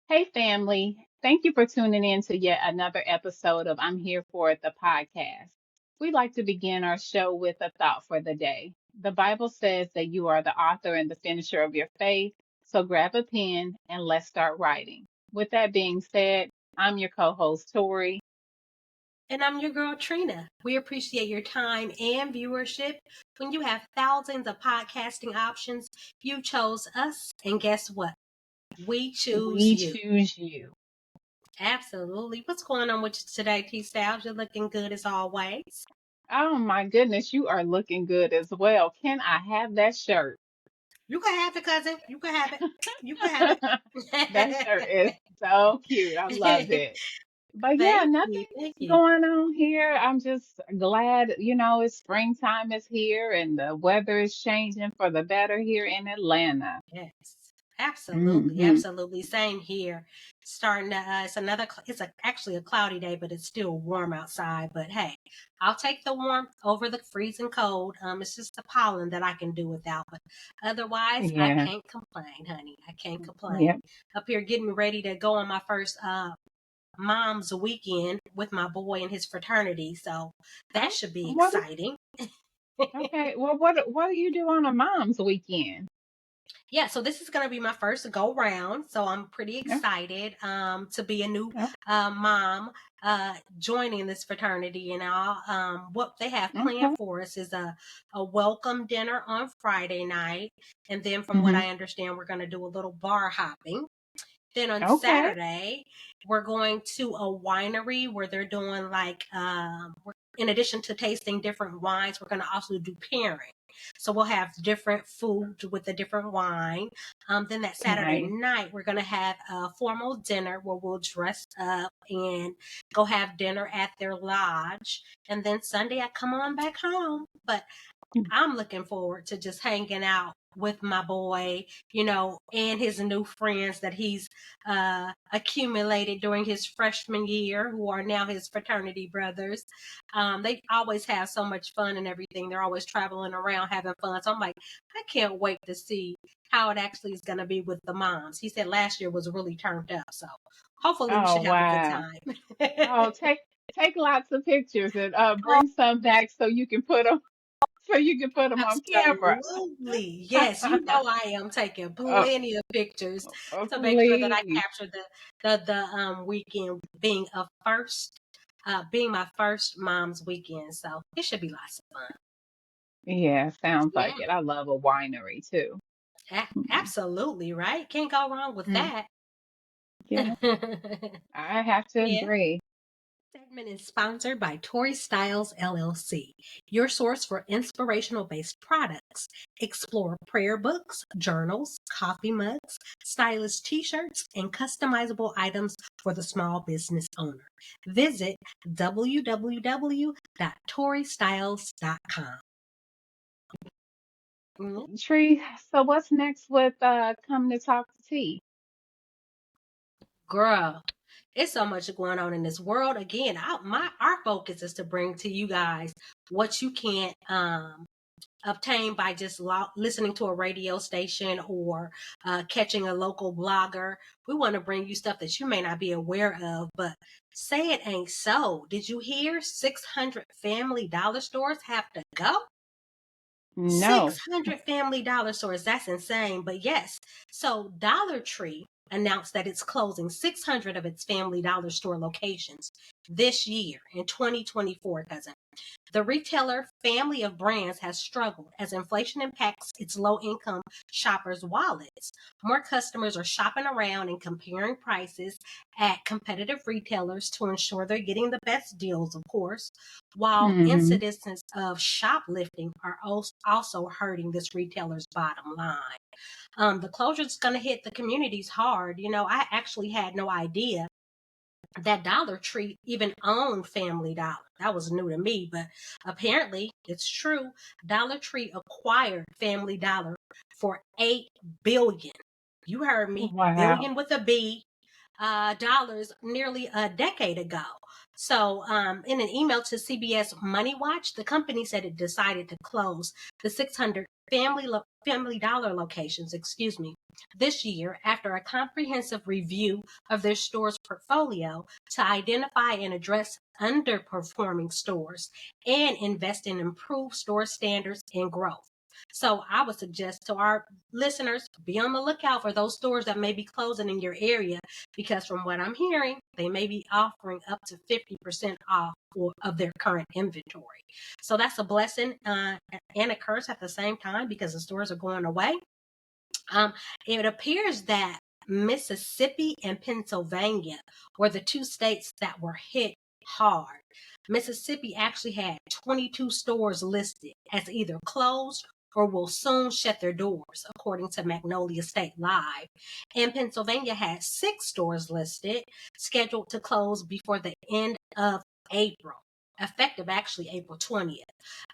Hey, family. Thank you for tuning in to yet another episode of I'm Here For It, the podcast. We like to begin our show with a thought for the day. The Bible says that you are the author and the finisher of your faith, so grab a pen and let's start writing. With that being said, I'm your co host, Tori. And I'm your girl, Trina. We appreciate your time and viewership. When you have thousands of podcasting options, you chose us. And guess what? We choose We you. choose you. Absolutely. What's going on with you today, T Styles? You're looking good as always. Oh my goodness, you are looking good as well. Can I have that shirt? You can have it, cousin. You can have it. You can have That shirt it. is so cute. I love it. But yeah, Thank you. Thank nothing's you. going on here. I'm just glad, it's springtime is here and the weather is changing for the better here in Atlanta. Yes, absolutely, Hmm. absolutely. Same here. Starting to, actually a cloudy day, but it's still warm outside. But hey, I'll take the warmth over the freezing cold. It's just the pollen that I can do without. But otherwise, I Yeah. can't complain, honey. I can't complain. Yep. Up here getting ready to go on my first mom's weekend with my boy and his fraternity. So that Oh, should be what? exciting. Okay. Well, what do you do on a mom's weekend? Yeah, so this is going to be my first go round. So I'm pretty Oh, excited to be a new oh, mom joining this fraternity and all. What they have planned okay. for us is a welcome dinner on Friday night. And then, from what Hmm. I understand, we're going to do a little bar hopping. Then on Okay. Saturday, we're going to a winery where they're doing in addition to tasting different wines, we're going to also do pairing. So we'll have different food with a different wine. Then that Saturday Nice. night, we're going to have a formal dinner where we'll dress up and go have dinner at their lodge. And then Sunday, I come on back home. But I'm looking forward to just hanging out with my boy, and his new friends that he's accumulated during his freshman year, who are now his fraternity brothers. They always have so much fun and everything. They're always traveling around having fun. So I'm like, I can't wait to see how it actually is going to be with the moms. He said last year was really turned up. So hopefully we Oh, should have a good wow. time. Oh, take lots of pictures and bring some back so you can put them on camera. Absolutely. Yes, you know I am taking Oh, plenty of pictures to make sure that I please. capture the weekend being my first mom's weekend. So it should be lots of fun. Yeah, sounds Yeah, like it. I love a winery too. absolutely, right? Can't go wrong with Mm-hmm. that. Yeah, I have to Yeah. agree. Segment is sponsored by Tori Styles LLC, your source for inspirational based products. Explore prayer books, journals, coffee mugs, stylish t shirts, and customizable items for the small business owner. Visit www.toristyles.com. Mm, Tree, so what's next with coming to talk to T? Girl, it's so much going on in this world. Again, our focus is to bring to you guys what you can't obtained by just listening to a radio station or catching a local blogger. We want to bring you stuff that you may not be aware of, but say it ain't so. Did you hear 600 family dollar stores have to go? No. 600 family dollar stores. That's insane. But yes, so Dollar Tree announced that it's closing 600 of its family dollar store locations this year in 2024, cousin. The retailer family of brands has struggled as inflation impacts its low income shoppers' wallets. More customers are shopping around and comparing prices at competitive retailers to ensure they're getting the best deals, of course, while Hmm. incidences of shoplifting are also hurting this retailer's bottom line. The closure is going to hit the communities hard. I actually had no idea that Dollar Tree even owned Family Dollar. That was new to me, but apparently it's true. Dollar Tree acquired Family Dollar for $8 billion. You heard me, Wow. billion with a B, dollars nearly a decade ago. So, in an email to CBS Money Watch, the company said it decided to close the 600 Family Dollar locations, this year after a comprehensive review of their store's portfolio to identify and address underperforming stores and invest in improved store standards and growth. So I would suggest to our listeners, be on the lookout for those stores that may be closing in your area, because from what I'm hearing, they may be offering up to 50% off of their current inventory. So that's a blessing and a curse at the same time, because the stores are going away. It appears that Mississippi and Pennsylvania were the two states that were hit hard. Mississippi actually had 22 stores listed as either closed or will soon shut their doors, according to Magnolia State Live. And Pennsylvania had 6 stores listed, scheduled to close before the end of April, effective actually April 20th,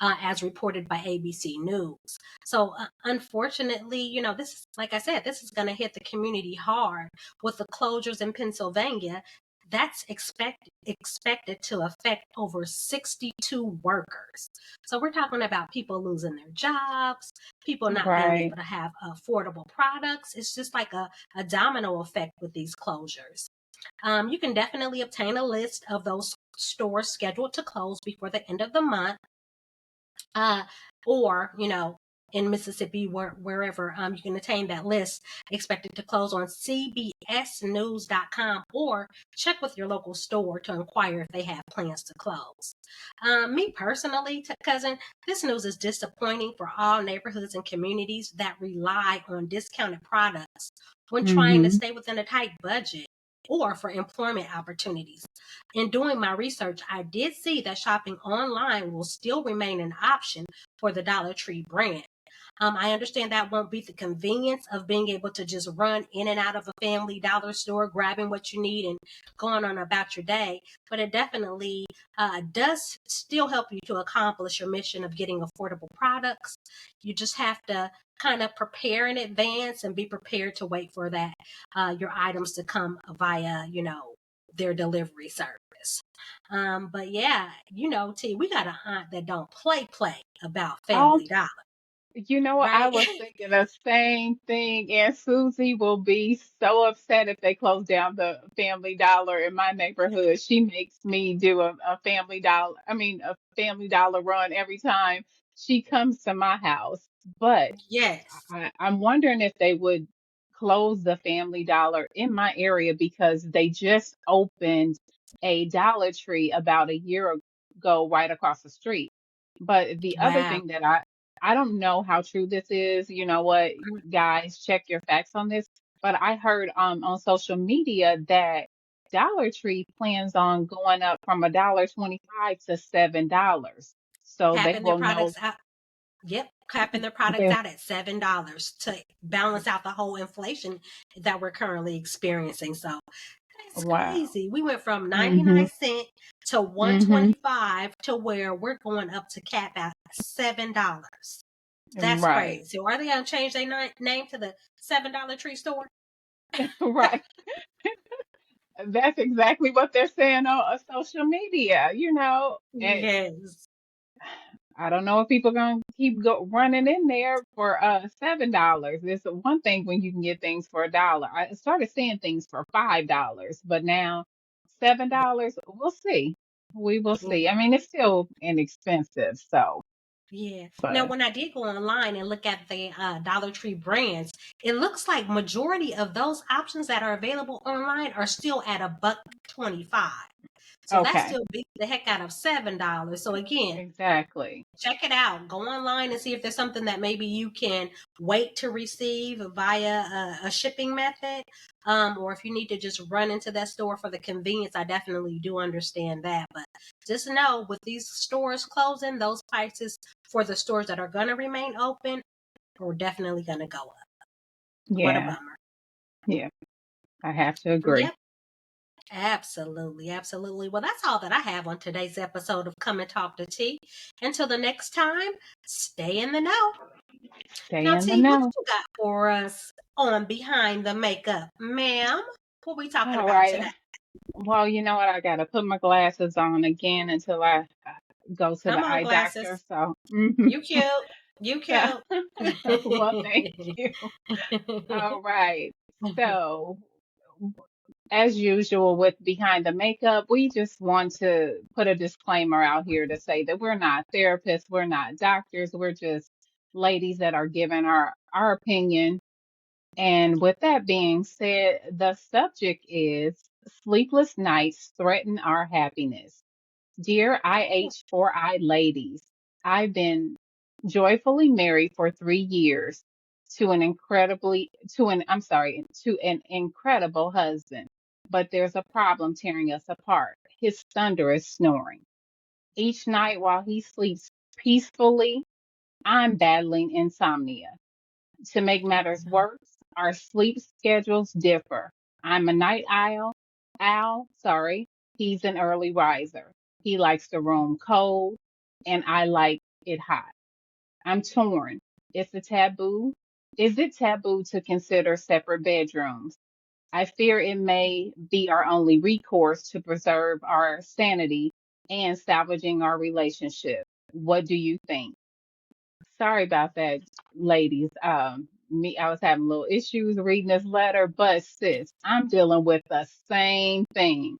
as reported by ABC News. So unfortunately, this is, like I said, this is going to hit the community hard with the closures in Pennsylvania. That's expected to affect over 62 workers. So we're talking about people losing their jobs, people not being Right. able to have affordable products. It's just like a domino effect with these closures. You can definitely obtain a list of those stores scheduled to close before the end of the month. Or, in Mississippi, wherever you can attain that list, expected to close on cbsnews.com, or check with your local store to inquire if they have plans to close. Me personally, cousin, this news is disappointing for all neighborhoods and communities that rely on discounted products when trying to Mm-hmm. stay within a tight budget or for employment opportunities. In doing my research, I did see that shopping online will still remain an option for the Dollar Tree brand. I understand that won't be the convenience of being able to just run in and out of a Family Dollar store, grabbing what you need and going on about your day, but it definitely does still help you to accomplish your mission of getting affordable products. You just have to kind of prepare in advance and be prepared to wait for that your items to come via, their delivery service. But yeah, T, we got a aunt that don't play about Oh, Family Dollar, you know what? I right? was thinking the same thing, and Susie will be so upset if they close down the Family Dollar in my neighborhood. She makes me do a a Family Dollar run every time she comes to my house. But Yes, I'm wondering if they would close the Family Dollar in my area because they just opened a Dollar Tree about a year ago right across the street. But the other wow. thing that I don't know how true this is, you know what, guys, check your facts on this. But I heard on social media that Dollar Tree plans on going up from $1.25 to $7. So they Capping their will know products out. Yep, capping their products they out at $7 to balance out the whole inflation that we're currently experiencing. So that's wow. crazy. We went from Mhm. 99 cents to Mhm. 125 to where we're going up to cap at $7. That's Right. crazy. So are they gonna change their name to the $7 tree store? Right. That's exactly what they're saying on social media, And Yes. I don't know if people gonna keep running in there for $7. It's one thing when you can get things for $1. I started seeing things for $5, but now $7. We'll see. We will see. I mean, it's still inexpensive, so Yeah. Now, but when I did go online and look at the Dollar Tree brands, it looks like majority of those options that are available online are still at a buck 25. So that okay. still beats the heck out of $7. So again, Exactly. check it out. Go online and see if there's something that maybe you can wait to receive via a shipping method. Or if you need to just run into that store for the convenience, I definitely do understand that. But just know with these stores closing, those prices for the stores that are going to remain open are definitely going to go up. What a Yeah. bummer. Yeah. I have to agree. Yep. Absolutely, absolutely. Well, that's all that I have on today's episode of Come and Talk to T. Until the next time, stay in the know. Stay Now, in the T, what know. you got for us on Behind the Makeup, ma'am? What we talking All about today? right. Well, you know what? I gotta put my glasses on again until I go to Come the on, eye doctor. glasses. So, You cute. You So, cute. well, thank you. All right. So, as usual with Behind the Makeup, we just want to put a disclaimer out here to say that we're not therapists, we're not doctors, we're just ladies that are giving our opinion. And with that being said, the subject is sleepless nights threaten our happiness. Dear IH4I ladies, I've been joyfully married for 3 years to an incredible husband. But there's a problem tearing us apart. His thunderous snoring. Each night while he sleeps peacefully, I'm battling insomnia. To make Oh matters no. worse, our sleep schedules differ. I'm a night owl, he's an early riser. He likes the room cold and I like it hot. I'm torn. Is it taboo? Is it taboo to consider separate bedrooms? I fear it may be our only recourse to preserve our sanity and salvaging our relationship. What do you think? Sorry about that, ladies. I was having little issues reading this letter, but sis, I'm dealing with the same thing.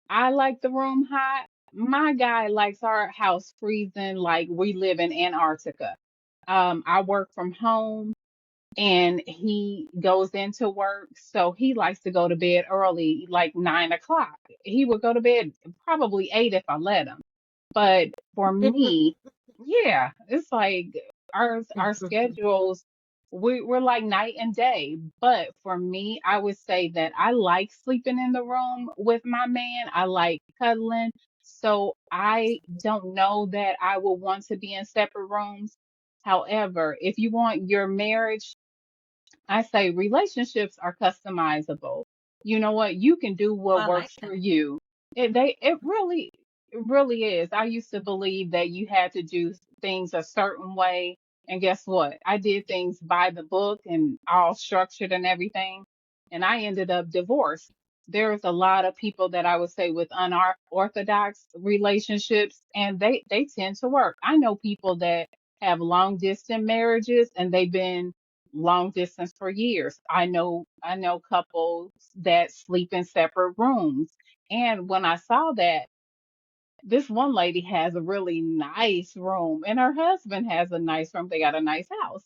I like the room hot. My guy likes our house freezing like we live in Antarctica. I work from home and he goes into work, so he likes to go to bed early, like 9 o'clock. He would go to bed probably 8 if I let him. But for me, yeah, it's like our schedules, we're like night and day. But for me, I would say that I like sleeping in the room with my man. I like cuddling. So I don't know that I will want to be in separate rooms. However, if you want your marriage, I say relationships are customizable. You know what? You can do what I like works that. for you. It really is. I used to believe that you had to do things a certain way. And guess what? I did things by the book and all structured and everything. And I ended up divorced. There's a lot of people that I would say with unorthodox relationships, and they tend to work. I know people that have long distance marriages and they've been long distance for years. I know couples that sleep in separate rooms. And when I saw that, this one lady has a really nice room and her husband has a nice room. They got a nice house.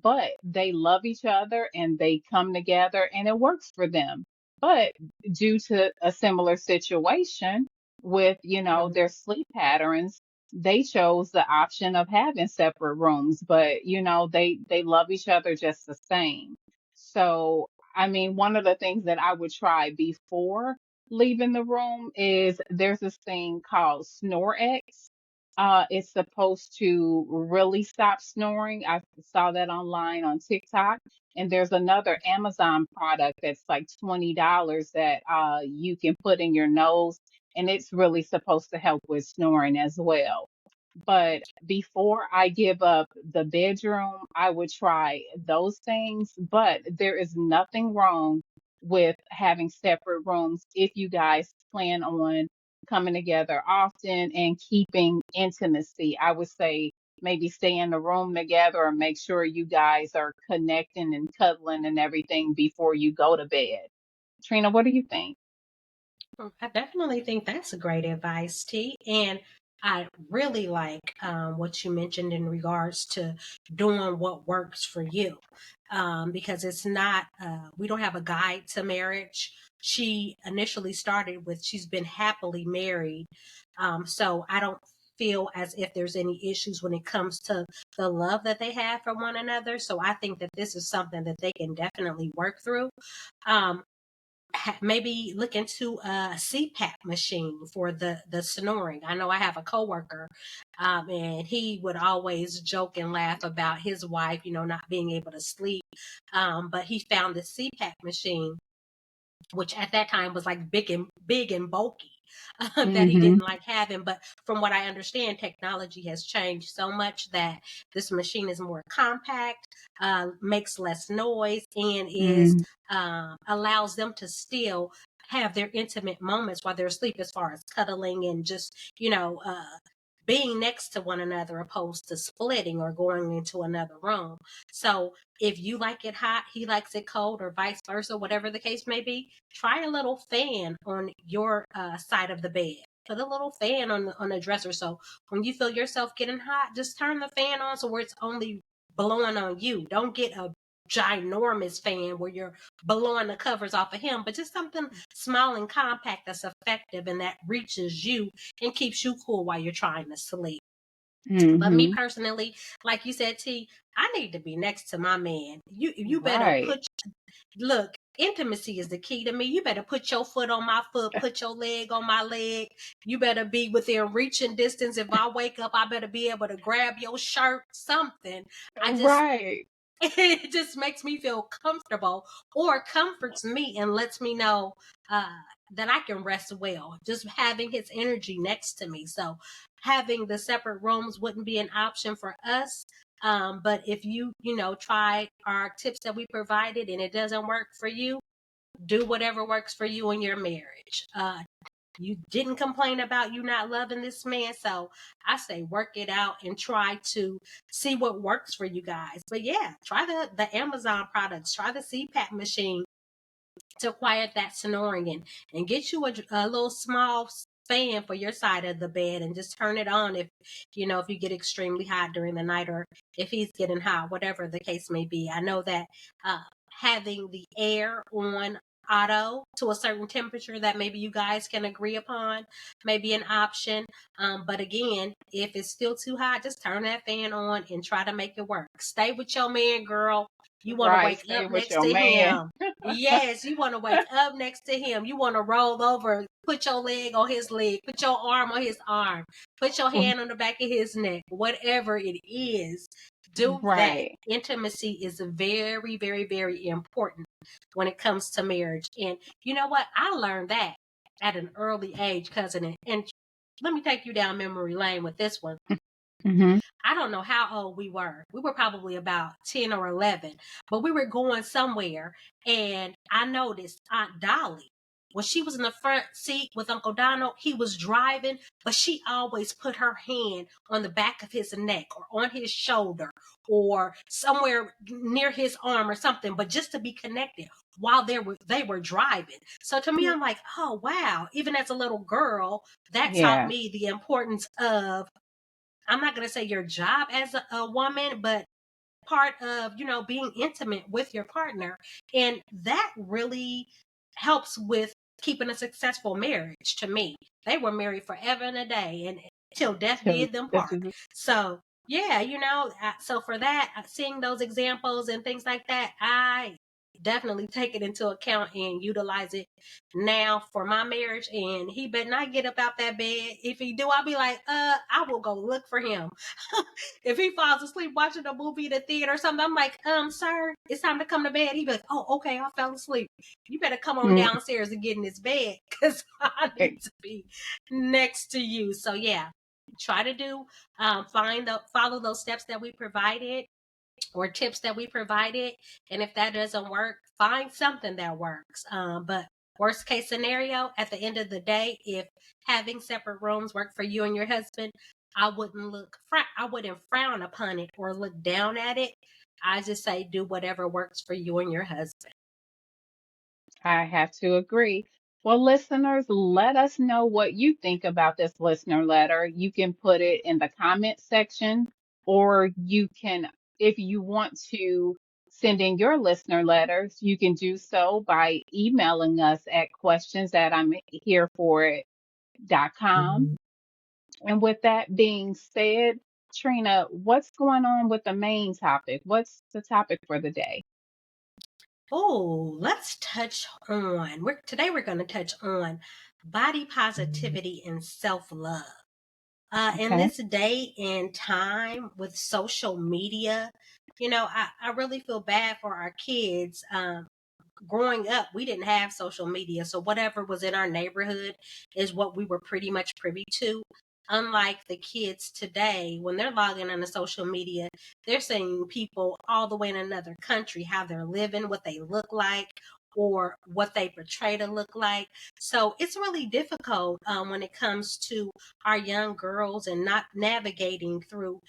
But they love each other and they come together and it works for them. But due to a similar situation with, Mhm. their sleep patterns, they chose the option of having separate rooms, but they love each other just the same. So, I mean, one of the things that I would try before leaving the room is there's this thing called SnoreX. It's supposed to really stop snoring. I saw that online on TikTok. And there's another Amazon product that's like $20 that you can put in your nose, and it's really supposed to help with snoring as well. But before I give up the bedroom, I would try those things. But there is nothing wrong with having separate rooms if you guys plan on coming together often and keeping intimacy. I would say maybe stay in the room together or make sure you guys are connecting and cuddling and everything before you go to bed. Trina, what do you think? I definitely think that's a great advice, T. And I really like what you mentioned in regards to doing what works for you. Because it's not, we don't have a guide to marriage. She initially started with, she's been happily married. So I don't feel as if there's any issues when it comes to the love that they have for one another. So I think that this is something that they can definitely work through. Um, maybe look into a CPAP machine for the snoring. I know I have a coworker, and he would always joke and laugh about his wife, not being able to sleep. But he found the CPAP machine, which at that time was like big and bulky, that he Mm-hmm. didn't like having. But from what I understand, technology has changed so much that this machine is more compact, makes less noise, and is Mm-hmm. allows them to still have their intimate moments while they're asleep, as far as cuddling and just being next to one another opposed to splitting or going into another room. So if you like it hot, he likes it cold, or vice versa, whatever the case may be, try a little fan on your side of the bed. Put a little fan on the dresser. So when you feel yourself getting hot, just turn the fan on so where it's only blowing on you. Don't get a ginormous fan where you're blowing the covers off of him, but just something small and compact that's effective and that reaches you and keeps you cool while you're trying to sleep. But me Mm-hmm. personally, like you said, T, I need to be next to my man. You better Right. look, intimacy is the key to me. You better put your foot on my foot, put your leg on my leg. You better be within reaching distance. If I wake up, I better be able to grab your shirt, something. I just Right. it just makes me feel comfortable, or comforts me and lets me know that I can rest well. Just having his energy next to me. So having the separate rooms wouldn't be an option for us. But if try our tips that we provided and it doesn't work for you, do whatever works for you in your marriage. You didn't complain about you not loving this man, so I say work it out and try to see what works for you guys. But yeah, try the Amazon products, try the CPAP machine to quiet that snoring, and get you a little small fan for your side of the bed, and just turn it on if you get extremely hot during the night, or if he's getting hot, whatever the case may be. I know that having the air on auto to a certain temperature that maybe you guys can agree upon may be an option. But again, if it's still too hot, just turn that fan on and try to make it work. Stay with your man, girl. You want to Right. wake Stay up with next your to man. him. Yes, you want to wake up next to him. You want to roll over, put your leg on his leg, put your arm on his arm, put your hand on the back of his neck, whatever it is, do that. Right. Intimacy is very, very, very important when it comes to marriage. And you know what? I learned that at an early age, cousin. And let me take you down memory lane with this one. Mm-hmm. I don't know how old we were. We were probably about 10 or 11, but we were going somewhere. And I noticed Aunt Dolly, when she was in the front seat with Uncle Donald, he was driving, but she always put her hand on the back of his neck or on his shoulder or somewhere near his arm or something, but just to be connected while they were driving. So to me, I'm like, oh, wow. Even as a little girl, that taught Yeah. me the importance of, I'm not going to say your job as a woman, but part of, being intimate with your partner. And that really helps with keeping a successful marriage to me. They were married forever and a day, and till death So did them this part. is So, yeah, so for that, seeing those examples and things like that, I definitely take it into account and utilize it now for my marriage. And he better not get up out that bed. If he do, I'll be like, I will go look for him. If he falls asleep watching a movie in the theater or something, I'm like, sir, it's time to come to bed. He'd be like, oh, okay, I fell asleep. You better come on mm, downstairs and get in this bed because I need right. to be next to you. So yeah, try to do follow those steps that we provided or tips that we provided. And if that doesn't work, find something that works. But worst case scenario, at the end of the day, if having separate rooms work for you and your husband, I wouldn't frown upon it or look down at it. I just say do whatever works for you and your husband. I have to agree. Well, listeners, let us know what you think about this listener letter. You can put it in the comment section, or you can, if you want to send in your listener letters, you can do so by emailing us at questions@imhereforit.com. And with that being said, Trina, what's going on with the main topic? What's the topic for the day? Oh, let's touch on. Today we're going to touch on body positivity and self-love. In Okay. this day and time with social media, I really feel bad for our kids. Growing up, we didn't have social media. So whatever was in our neighborhood is what we were pretty much privy to. Unlike the kids today, when they're logging on to social media, they're seeing people all the way in another country, how they're living, what they look like, or what they portray to look like. So it's really difficult when it comes to our young girls and not navigating through,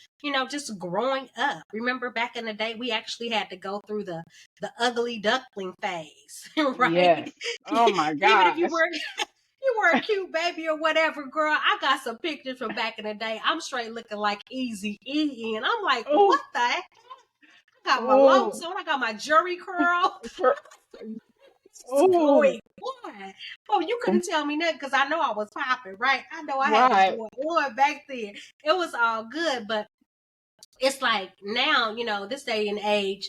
just growing up. Remember back in the day, we actually had to go through the ugly duckling phase, right? Yes. Oh my Even if gosh. you were a cute baby or whatever, girl. I got some pictures from back in the day. I'm straight looking like Easy E, and I'm like, what Oh, the heck? I got my locks oh, on. I got my jury curl. for, oh, Boy, oh, you couldn't tell me nothing because I know I was popping, right? I know I had it right. going on back then. It was all good, but it's like now, this day and age,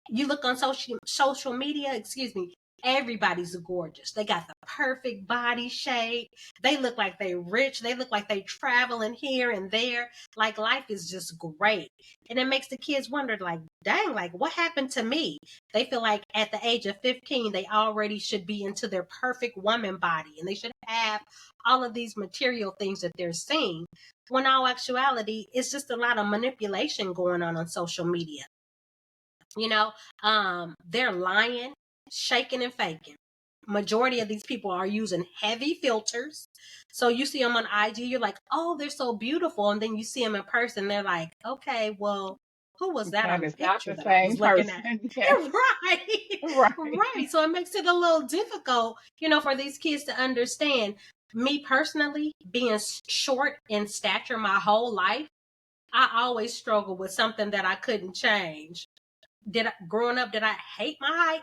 you look on social media, excuse me, everybody's gorgeous. They got the perfect body shape. They look like they rich. They look like they traveling here and there. Like life is just great. And it makes the kids wonder, like, dang, like what happened to me? They feel like at the age of 15, they already should be into their perfect woman body and they should have all of these material things that they're seeing. When all actuality, it's just a lot of manipulation going on social media. You know, they're lying, shaking, and faking. Majority of these people are using heavy filters. So you see them on IG, you're like, oh, they're so beautiful. And then you see them in person, they're like, okay, well, who was that That on the is not picture the that I same was looking at? person. Yes. Right. Right. Right. So it makes it a little difficult, for these kids to understand. Me personally, being short in stature my whole life, I always struggle with something that I couldn't change. Growing up, did I hate my height?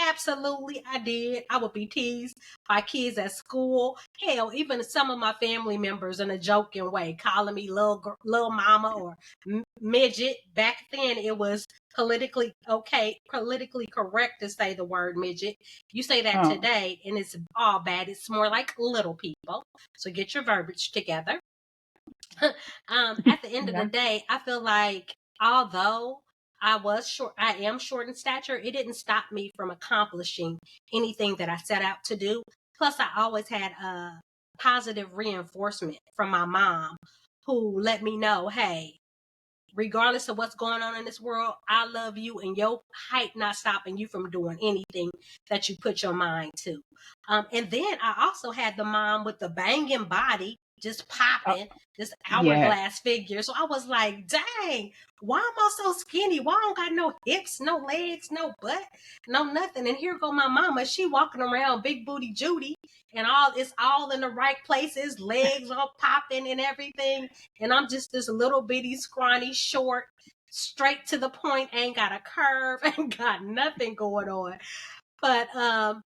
Absolutely, I did. I would be teased by kids at school. Hell, even some of my family members in a joking way, calling me little mama or midget. Back then, it was politically correct to say the word midget. You say that Oh, today, and it's all bad. It's more like little people. So get your verbiage together. At the end of the yeah. day, I feel like although I am short in stature, it didn't stop me from accomplishing anything that I set out to do. Plus, I always had a positive reinforcement from my mom who let me know, hey, regardless of what's going on in this world, I love you and your height not stopping you from doing anything that you put your mind to. And then I also had the mom with the banging body, just Oh, popping, this yes. hourglass figure. So I was like, dang, why am I so skinny? Why I don't got no hips, no legs, no butt, no nothing? And here go my mama, she walking around big booty Judy and it's all in the right places, legs all popping and everything. And I'm just this little bitty, scrawny, short, straight to the point, ain't got a curve, ain't got nothing going on. But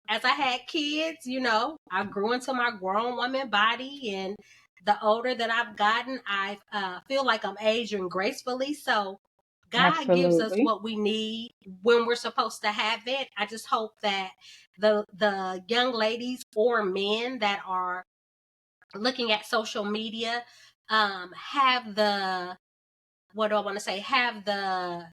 as I had kids, I grew into my grown woman body, and the older that I've gotten, I feel like I'm aging gracefully. So God gives us Absolutely. what we need when we're supposed to have it. I just hope that the young ladies or men that are looking at social media have the what do I want to say? Have the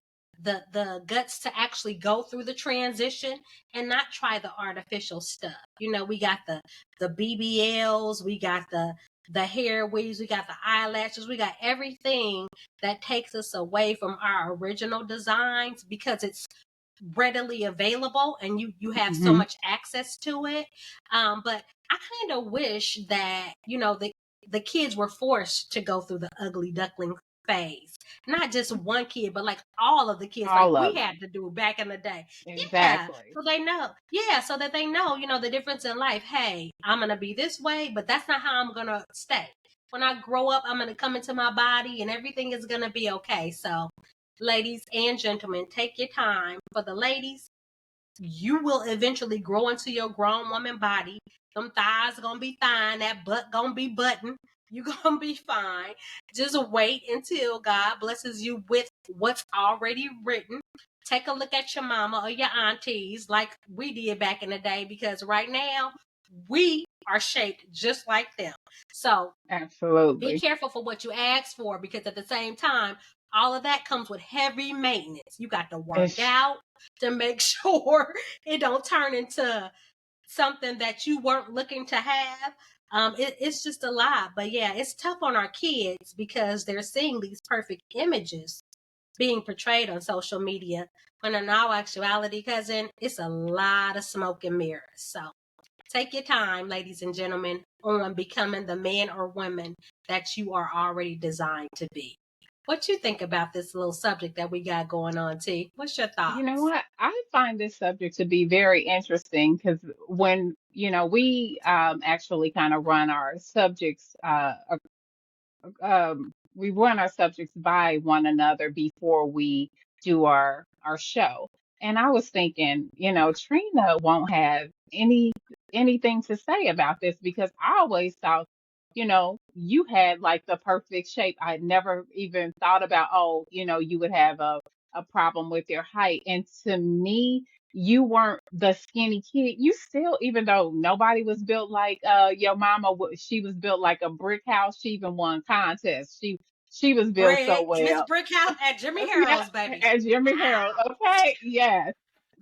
guts to actually go through the transition and not try the artificial stuff. We got the BBLs, we got the hair weaves, we got the eyelashes, we got everything that takes us away from our original designs because it's readily available and you have so Hmm. much access to it. But I kind of wish that the kids were forced to go through the ugly duckling phase. Not just one kid, but like all of the kids, like All we of them. had to do back in the day. Yeah, Exactly. so they know. Yeah, so that they know, the difference in life. Hey, I'm gonna be this way, but that's not how I'm gonna stay. When I grow up, I'm gonna come into my body, and everything is gonna be okay. So, ladies and gentlemen, take your time. For the ladies, you will eventually grow into your grown woman body. Them thighs gonna be fine. That butt gonna be button. You gonna be fine. Just wait until God blesses you with what's already written. Take a look at your mama or your aunties like we did back in the day, because right now we are shaped just like them. So be Absolutely. careful for what you ask for, because at the same time, all of that comes with heavy maintenance. You got to work It's out to make sure it don't turn into something that you weren't looking to have. It's just a lot. But yeah, it's tough on our kids because they're seeing these perfect images being portrayed on social media, when in all actuality, cousin, it's a lot of smoke and mirrors. So take your time, ladies and gentlemen, on becoming the man or woman that you are already designed to be. What you think about this little subject that we got going on, T? What's your You know thoughts? what? I find this subject to be very interesting because when, we actually kind of run our subjects we run our subjects by one another before we do our show. And I was thinking, Trina won't have anything to say about this because I always thought, you had like the perfect shape. I never even thought about, oh, you would have a problem with your height. And to me, you weren't the skinny kid. You still, even though nobody was built like your mama, she was built like a brick house. She even won contests. She was built so Bricks, Miss well. Brickhouse at Jimmy Yeah, Harold's, baby. and Jimmy Harold. Wow. Okay, yes.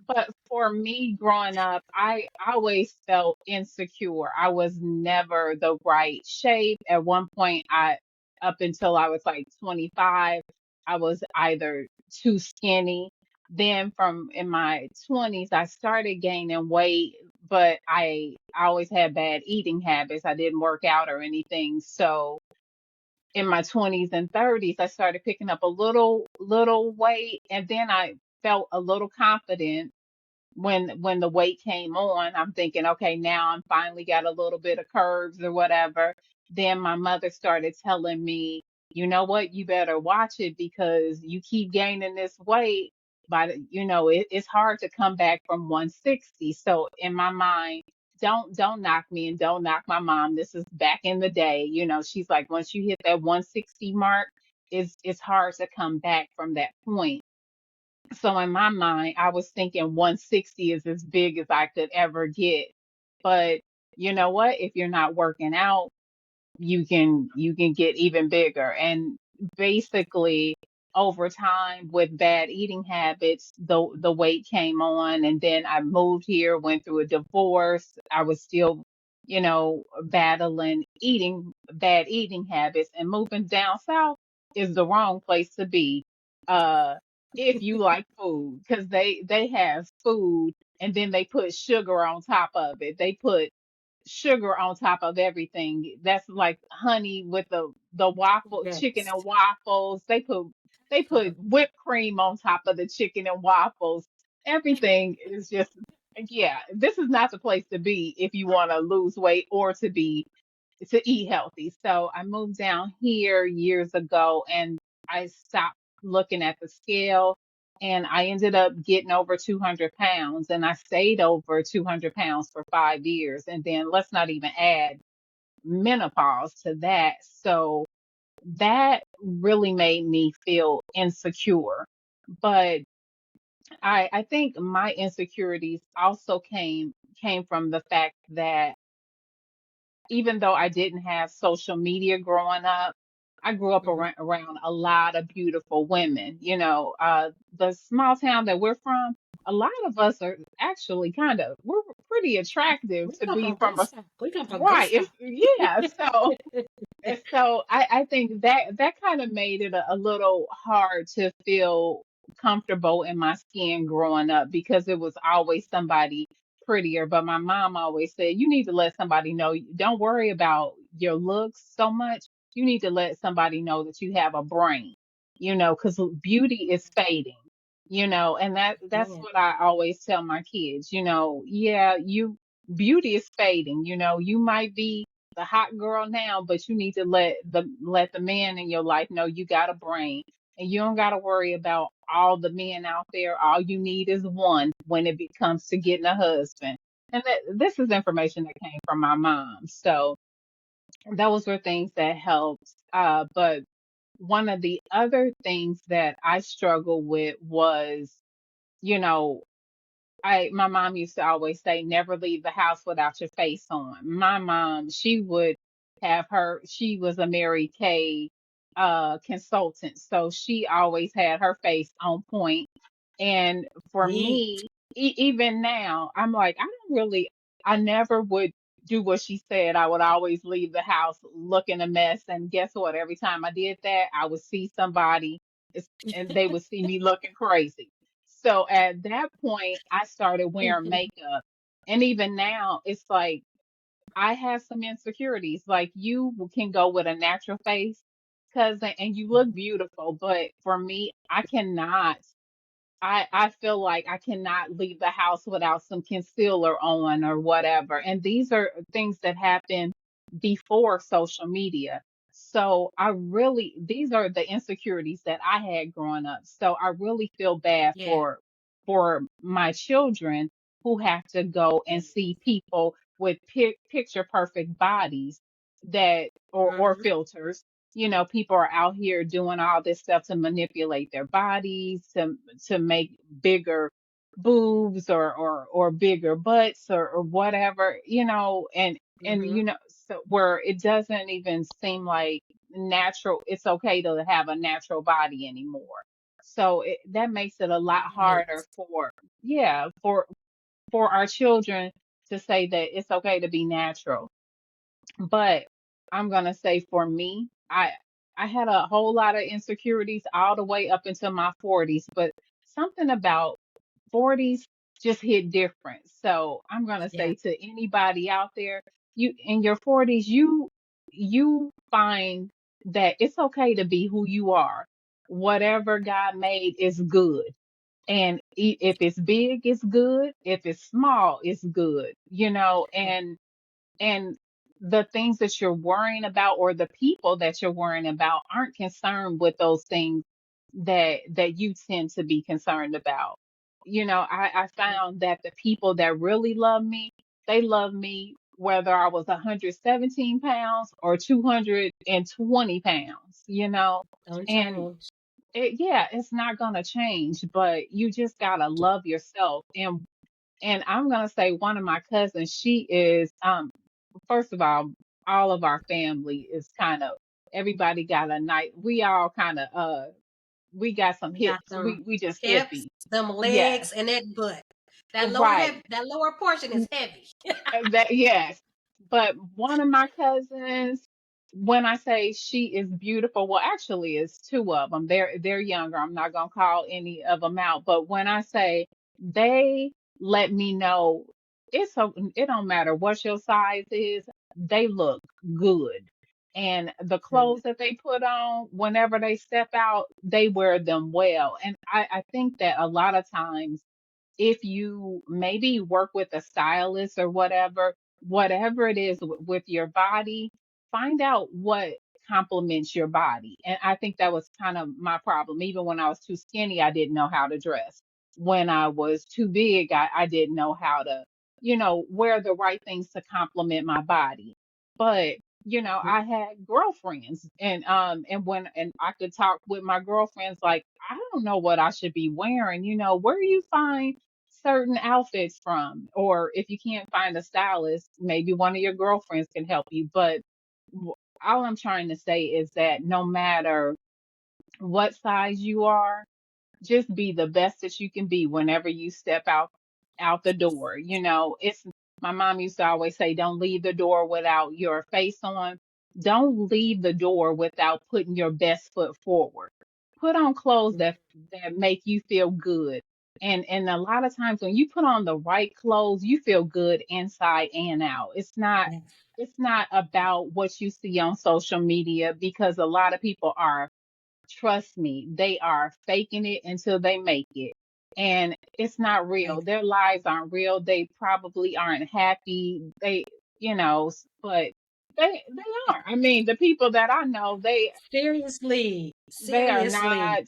But for me growing up, I always felt insecure. I was never the right shape. At one point, up until I was like 25, I was either too skinny. Then from in my 20s, I started gaining weight, but I always had bad eating habits. I didn't work out or anything. So in my 20s and 30s, I started picking up a little weight, and then I felt a little confident when the weight came on. I'm thinking, okay, now I'm finally got a little bit of curves or whatever. Then my mother started telling me, you know what, you better watch it because you keep gaining this weight. But it's hard to come back from 160. So in my mind, don't knock me and don't knock my mom. This is back in the day. She's like, once you hit that 160 mark, it's hard to come back from that point. So in my mind, I was thinking 160 is as big as I could ever get. But you know what? If you're not working out, you can get even bigger. And basically over time with bad eating habits, the weight came on, and then I moved here, went through a divorce. I was still, battling bad eating habits, and moving down south is the wrong place to be. Uh if you like food, because they have food and then they put sugar on top of it. They put sugar on top of everything. That's like honey with the waffle chicken Yes. and waffles. They put whipped cream on top of the chicken and waffles. Everything is just, yeah, this is not the place to be if you want to lose weight or to eat healthy. So I moved down here years ago and I stopped looking at the scale, and I ended up getting over 200 pounds, and I stayed over 200 pounds for 5 years. And then let's not even add menopause to that. So that really made me feel insecure. But I think my insecurities also came from the fact that even though I didn't have social media growing up, I grew up Mhm. around a lot of beautiful women. The small town that we're from, a lot of us are actually we're pretty attractive We to come be from from good a, stuff. We come from good right. stuff. Yeah. So I think that kind of made it a little hard to feel comfortable in my skin growing up because it was always somebody prettier. But my mom always said, you need to let somebody know, don't worry about your looks so much. You need to let somebody know that you have a brain, because beauty is fading, and that's Man. what I always tell my kids, yeah, beauty is fading, you might be the hot girl now, but you need to let the man in your life know you got a brain, and you don't got to worry about all the men out there. All you need is one when it comes to getting a husband. And this is information that came from my mom. So those were things that helped. But one of the other things that I struggled with was, you know, my mom used to always say, never leave the house without your face on. My mom, she was a Mary Kay consultant, so she always had her face on point. And for Yeet. me, even now, I'm like, I never would do what she said. I would always leave the house looking a mess. And guess what? Every time I did that, I would see somebody and they would see me looking crazy. So at that point, I started wearing makeup. And even now, it's like I have some insecurities. Like you can go with a natural face, cousin, and you look beautiful. But for me, I cannot. I feel like I cannot leave the house without some concealer on or whatever. And these are things that happen before social media. So I really, these are the insecurities that I had growing up. So I really feel bad Yeah, for my children who have to go yeah. and see people with picture perfect bodies that or Hmm. filters. You know, people are out here doing all this stuff to manipulate their bodies, to make bigger boobs or bigger butts or whatever, you know, and Hmm. you know, so where it doesn't even seem like natural, it's okay to have a natural body anymore. So that makes it a lot Right. harder for, yeah, for our children to say that it's okay to be natural. But I'm gonna say for me, I had a whole lot of insecurities all the way up until my 40s, but something about 40s just hit different. So I'm gonna Yeah. say to anybody out there, you in your 40s, you find that it's okay to be who you are. Whatever God made is good. And if it's big, it's good. If it's small, it's good. You know, and the things that you're worrying about or the people that you're worrying about aren't concerned with those things that you tend to be concerned about. You know, I found that the people that really love me, they love me whether I was 117 pounds or 220 pounds, you know. Don't And change. yeah, it's not going to change, but you just got to love yourself. And I'm going to say one of my cousins, she is first of all of our family is kind of everybody got a night. We all kind of we got some You got hips. them We just hips, hippie. them Yes, legs, and that butt. right. That lower portion is heavy. That yes. But one of my cousins, when I say she is beautiful, well, actually, it's two of them. They're younger. I'm not gonna call any of them out. But when I say they let me know, it don't matter what your size is. They look good, and the Good. clothes that they put on, whenever they step out, they wear them well. And I think that a lot of times if you maybe work with a stylist or whatever it is with your body, find out what complements your body. And I think that was kind of my problem. Even when I was too skinny, I didn't know how to dress. When I was too big, I didn't know how to, you know, wear the right things to complement my body. But you know, Mhm. I had girlfriends and I could talk with my girlfriends like, I don't know what I should be wearing. You know, where do you find certain outfits from? Or if you can't find a stylist, maybe one of your girlfriends can help you. But all I'm trying to say is that no matter what size you are, just be the best that you can be whenever you step out the door. You know, it's my mom used to always say, don't leave the door without your face on. Don't leave the door without putting your best foot forward. Put on clothes that make you feel good. And a lot of times when you put on the right clothes, you feel good inside and out. Yeah. It's not about what you see on social media because a lot of people are, trust me, they are faking it until they make it. And it's not real. Right. Their lives aren't real. They probably aren't happy. You know, but they are. I mean, the people that I know, Seriously. they are Seriously. not,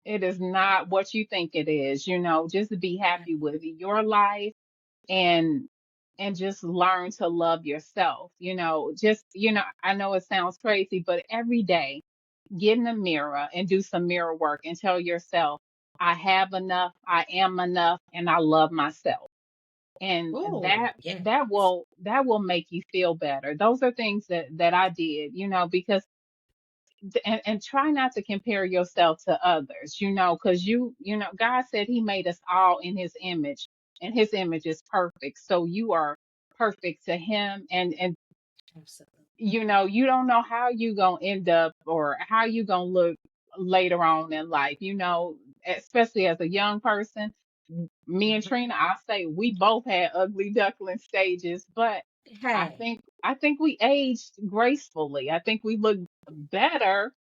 it is not what you think it is, you know, just be Yeah. happy with your life and just learn to love yourself. You know, just, you know, I know it sounds crazy, but every day get in the mirror and do some mirror work and tell yourself, I have enough, I am enough, and I love myself. And Oh, yeah. that will make you feel better. Those are things that I did, you know, because and try not to compare yourself to others, you know, because you know, God said he made us all in his image and his image is perfect. So you are perfect to him. And Absolutely. you know, you don't know how you gonna end up or how you gonna look later on in life. Especially as a young person, me and Trina, I say we both had ugly duckling stages, but I Hey, think I think we aged gracefully. I think we look better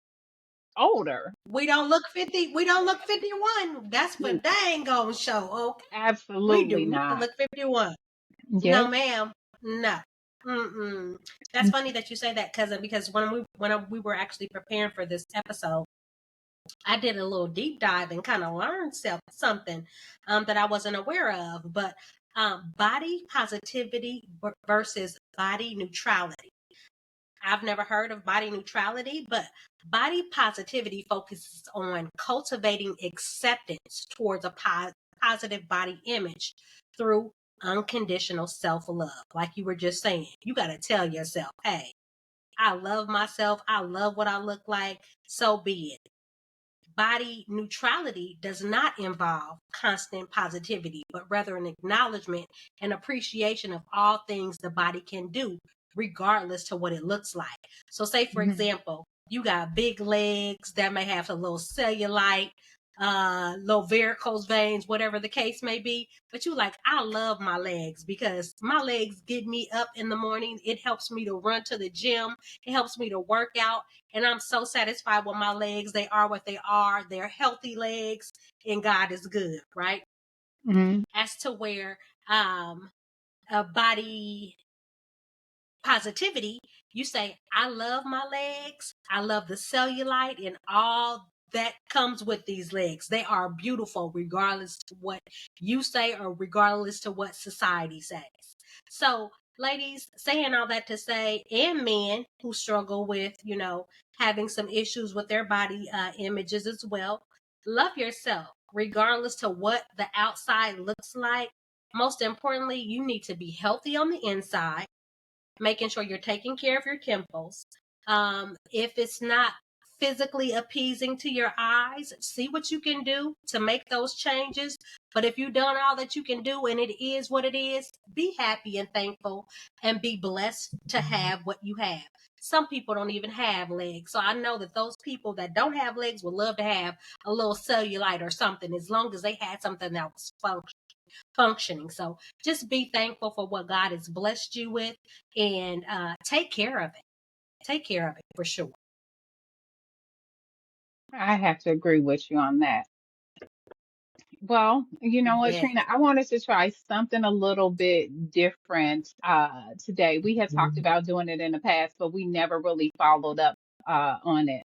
older. we don't look 50. We don't look 51. That's for Mm, dang on show. Okay, we do absolutely not not. look 51. No, Yes. ma'am. No. Mm-mm. That's funny that you say that, cousin, because when we were actually preparing for this episode, I did a little deep dive and kind of learned something that I wasn't aware of. But body positivity versus body neutrality. I've never heard of body neutrality, but body positivity focuses on cultivating acceptance towards a positive body image through unconditional self love. Like you were just saying, you got to tell yourself, hey, I love myself. I love what I look like. So be it. Body neutrality does not involve constant positivity, but rather an acknowledgement and appreciation of all things the body can do, regardless to what it looks like. So, say for Mhm. example, you got big legs that may have a little cellulite, little varicose veins, whatever the case may be. But you like, I love my legs because my legs get me up in the morning. It helps me to run to the gym. It helps me to work out. And I'm so satisfied with my legs. They are what they are. They're healthy legs, and God is good, right? Mhm. As to where a body positivity, you say, I love my legs. I love the cellulite and all that comes with these legs. They are beautiful, regardless to what you say or regardless to what society says. So, ladies, saying all that to say, and men who struggle with, having some issues with their body images as well, love yourself, regardless to what the outside looks like. Most importantly, you need to be healthy on the inside, making sure you're taking care of your temples. If it's not physically appeasing to your eyes, see what you can do to make those changes. But if you've done all that you can do and it is what it is, be happy and thankful and be blessed to have what you have. Some people don't even have legs. So I know that those people that don't have legs would love to have a little cellulite or something, as long as they had something that was functioning. So just be thankful for what God has blessed you with, and take care of it. Take care of it for sure. I have to agree with you on that. Well, you know what, Yeah. Trina, I wanted to try something a little bit different today. We had talked about doing it in the past, but we never really followed up on it.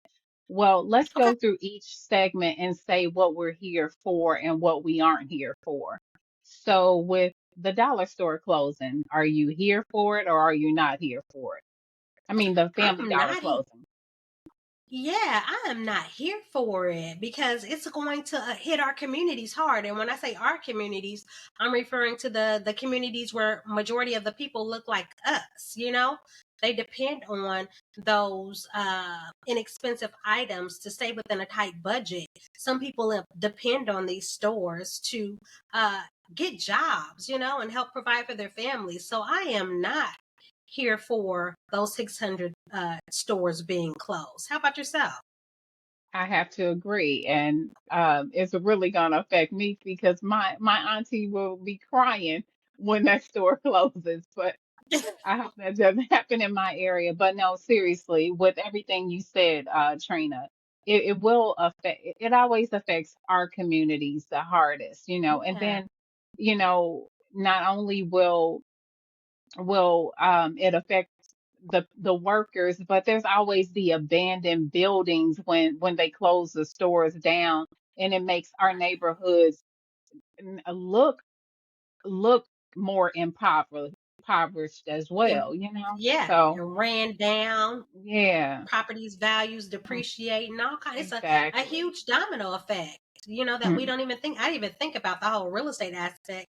Well, let's Okay. go through each segment and say what we're here for and what we aren't here for. So, with the dollar store closing, are you here for it or are you not here for it? I mean, the Family I'm Dollar not. closing. Yeah, I am not here for it because it's going to hit our communities hard. And when I say our communities, I'm referring to the communities where majority of the people look like us, They depend on those inexpensive items to stay within a tight budget. Some people depend on these stores to uh, get jobs, and help provide for their families. So I am not here for those 600 stores being closed. How about yourself? I have to agree, and it's really gonna affect me because my auntie will be crying when that store closes. But I hope that doesn't happen in my area. But no, seriously, with everything you said, Trina, it will affect. It always affects our communities the hardest, and Yeah. then, not only will it affect the workers, but there's always the abandoned buildings when they close the stores down, and it makes our neighborhoods look look more impoverished as And well. yeah, So and ran down, yeah, properties values mm, depreciate and all kinds. It's a exactly. huge domino effect, that we Mm, don't even think. I didn't even think about the whole real estate aspect,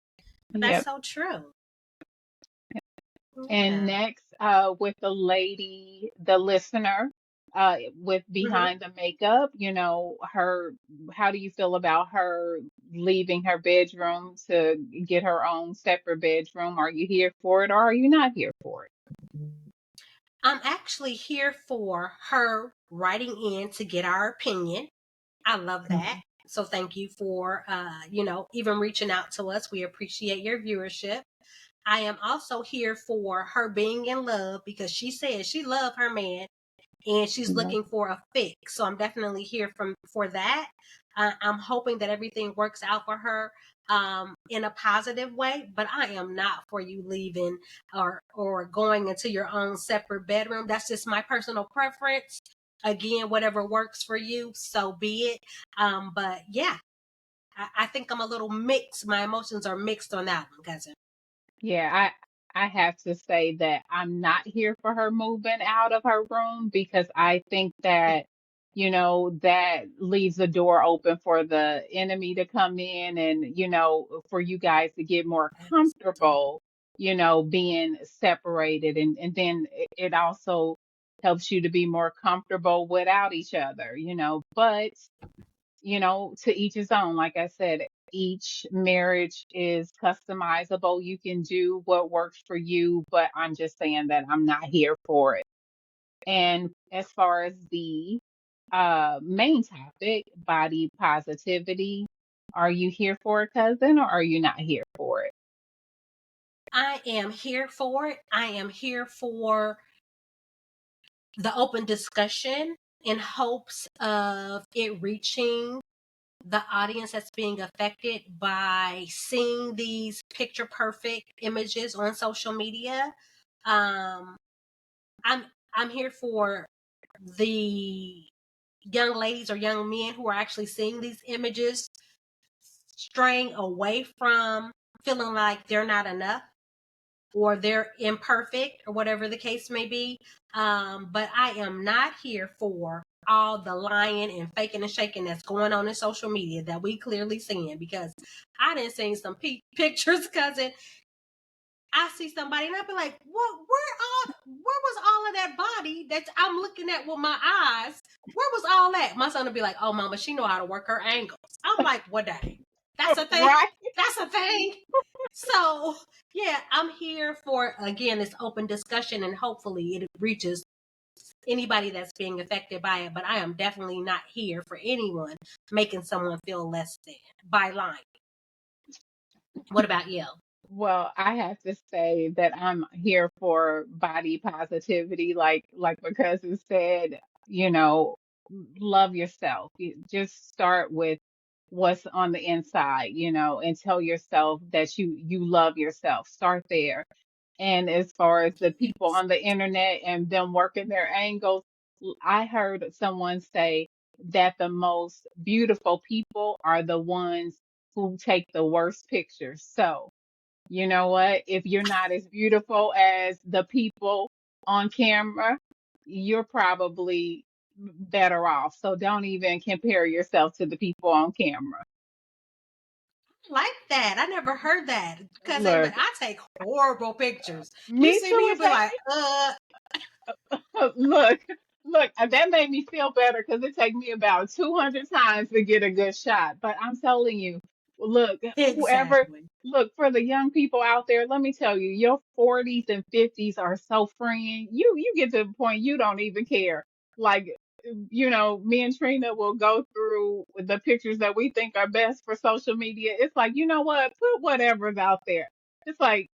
but that's yep. so true. And Yeah. next, with the lady, the listener, with hmm behind the makeup, how do you feel about her leaving her bedroom to get her own separate bedroom? Are you here for it or are you not here for it? I'm actually here for her writing in to get our opinion. I love that. So thank you for, even reaching out to us. We appreciate your viewership. I am also here for her being in love because she says she loved her man and she's Mhm. looking for a fix. So I'm definitely here for that. I'm hoping that everything works out for her in a positive way, but I am not for you leaving or going into your own separate bedroom. That's just my personal preference. Again, whatever works for you, so be it. But yeah, I think I'm a little mixed. My emotions are mixed on that one, cousin. Yeah, I have to say that I'm not here for her moving out of her room because I think that, that leaves the door open for the enemy to come in and, for you guys to get more comfortable, being separated. And then it also helps you to be more comfortable without each other, but to each his own. Like I said, each marriage is customizable. You can do what works for you, but I'm just saying that I'm not here for it. And as far as the main topic, body positivity, are you here for it, cousin, or are you not here for it? I am here for it. I am here for the open discussion in hopes of it reaching the audience that's being affected by seeing these picture perfect images on social media. Um, I'm I'm here for the young ladies or young men who are actually seeing these images straying away from feeling like they're not enough or they're imperfect or whatever the case may be. But I am not here for all the lying and faking and shaking that's going on in social media that we clearly seeing because I didn't see some pictures, cousin. I see somebody and I'll be like, what, where was all of that body that I'm looking at with my eyes? Where was all that? My son will be like, oh, mama, she know how to work her angles. I'm like, what dang? That's a thing. Right? That's a thing. So yeah, I'm here for again this open discussion and hopefully it reaches anybody that's being affected by it. But I am definitely not here for anyone making someone feel less than by lying. What about you? Well, I have to say that I'm here for body positivity, like my cousin said, love yourself. You just start with what's on the inside, and tell yourself that you love yourself. Start there. And as far as the people on the internet and them working their angles, I heard someone say that the most beautiful people are the ones who take the worst pictures. So, you know what? If you're not as beautiful as the people on camera, you're probably better off. So don't even compare yourself to the people on camera. Like that. I never heard that. Because but Look, I take horrible pictures. You me see me, too. you'll It be takes like, look, that made me feel better because it takes me about 200 times to get a good shot. But I'm telling you, look, whoever, exactly. look, for the young people out there, let me tell you, your 40s and 50s are so freeing. You get to the point you don't even care. Like, me and Trina will go through the pictures that we think are best for social media. It's like, you know what? Put whatever's out there. It's like,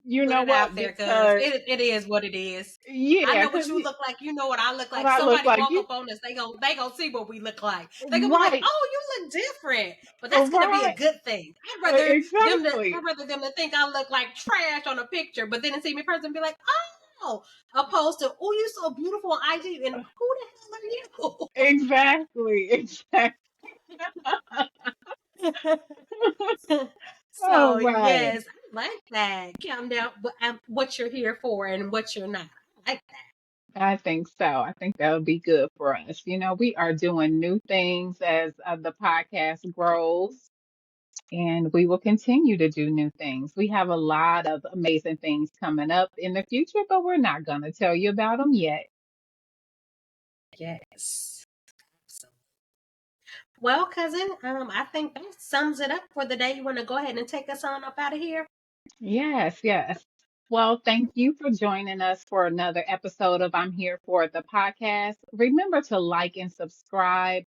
you Put know it out what? there because Because, it is what it is. I yeah, know what because you look like. You know what I look what like. I look Somebody like, walk you up on us, they gonna see what we look like. They gonna be like, right. "Oh, you look different," but that's gonna be a Right. good thing. I'd Exactly. rather them to think I look like trash on a picture, but then to see me in person and be like, "Oh," opposed to, "Oh, you so beautiful on IG," and who the hell Exactly. Exactly. are you? All So right. yes, I like that. Count down what you're here for and what you're not. I like I think so. I think that would be good for us. We are doing new things as the podcast grows, and we will continue to do new things. We have a lot of amazing things coming up in the future, but we're not going to tell you about them yet. that. Yes. So, well, cousin, I think that sums it up for the day. You want to go ahead and take us on up out of here? Yes, yes. Well, thank you for joining us for another episode of I'm Here for the podcast. Remember to like and subscribe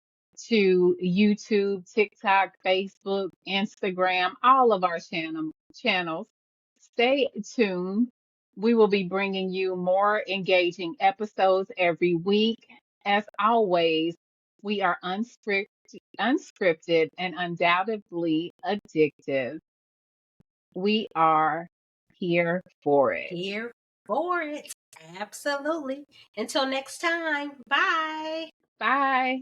to YouTube, TikTok, Facebook, Instagram, all of our channels. Stay tuned. We will be bringing you more engaging episodes every week. As always, we are unscripted and undoubtedly addictive. We are here for it. Here for it. Absolutely. Until next time. Bye. Bye.